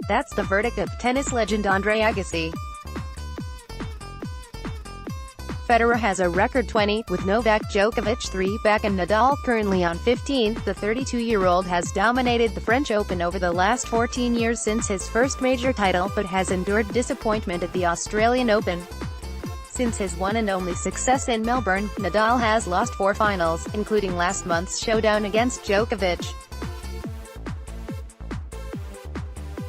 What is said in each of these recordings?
That's the verdict of tennis legend Andre Agassi. Federer has a record 20, with Novak Djokovic 3 back and Nadal currently on 15. The 32-year-old has dominated the French Open over the last 14 years since his first major title, but has endured disappointment at the Australian Open. Since his one and only success in Melbourne, Nadal has lost 4 finals, including last month's showdown against Djokovic.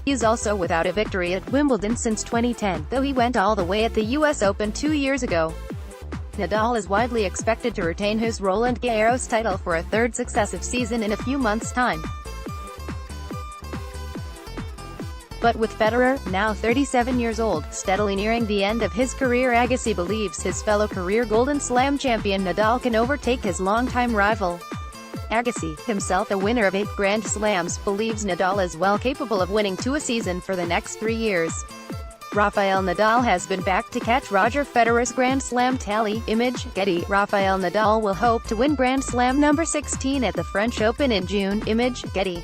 He is also without a victory at Wimbledon since 2010, though he went all the way at the US Open 2 years ago. Nadal is widely expected to retain his Roland Garros title for a third successive season in a few months' time. But with Federer, now 37 years old, steadily nearing the end of his career, Agassi believes his fellow career Golden Slam champion Nadal can overtake his longtime rival. Agassi, himself a winner of 8 Grand Slams, believes Nadal is well capable of winning 2 a season for the next 3 years. Rafael Nadal has been back to catch Roger Federer's Grand Slam tally. Image, Getty. Rafael Nadal will hope to win Grand Slam number 16 at the French Open in June. Image, Getty.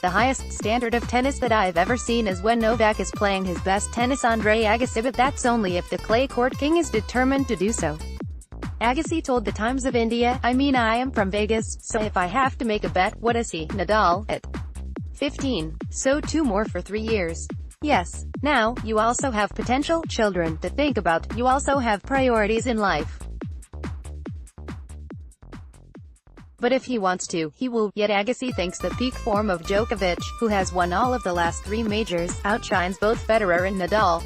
The highest standard of tennis that I've ever seen is when Novak is playing his best tennis. Andre Agassi, but that's only if the clay court king is determined to do so. Agassi told the Times of India, I mean, I am from Vegas, so if I have to make a bet, what is he, Nadal, at 15, so 2 more for 3 years. Yes. Now, you also have potential children to think about, you also have priorities in life. But if he wants to, he will. Yet Agassi thinks the peak form of Djokovic, who has won all of the last 3 majors, outshines both Federer and Nadal.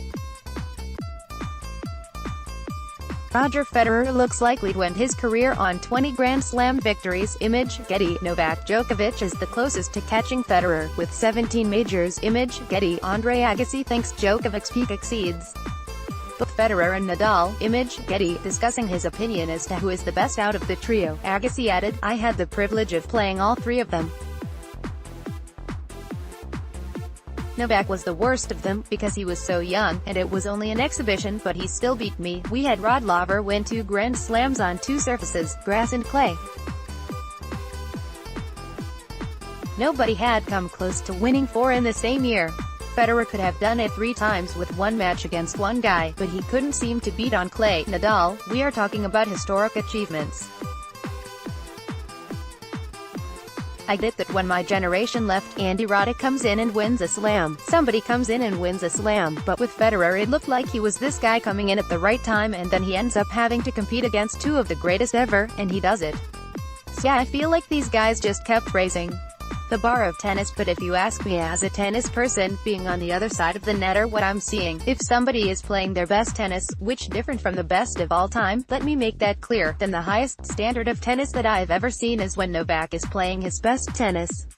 Roger Federer looks likely to end his career on 20 Grand Slam victories. Image, Getty. Novak Djokovic is the closest to catching Federer, with 17 majors. Image, Getty. Andre Agassi thinks Djokovic's peak exceeds both Federer and Nadal. Image, Getty. Discussing his opinion as to who is the best out of the trio, Agassi added, I had the privilege of playing all 3 of them. Novak was the worst of them, because he was so young, and it was only an exhibition, but he still beat me. We had Rod Laver win 2 Grand Slams on 2 surfaces, grass and clay. Nobody had come close to winning 4 in the same year. Federer could have done it 3 times with 1 match against 1 guy, but he couldn't seem to beat on clay. Nadal, we are talking about historic achievements. I get that when my generation left, Andy Roddick comes in and wins a slam. Somebody comes in and wins a slam. But with Federer it looked like he was this guy coming in at the right time, and then he ends up having to compete against 2 of the greatest ever, and he does it. So yeah, I feel like these guys just kept raising the bar of tennis. But if you ask me as a tennis person, being on the other side of the net or what I'm seeing, if somebody is playing their best tennis, which different from the best of all time, let me make that clear, then the highest standard of tennis that I've ever seen is when Novak is playing his best tennis.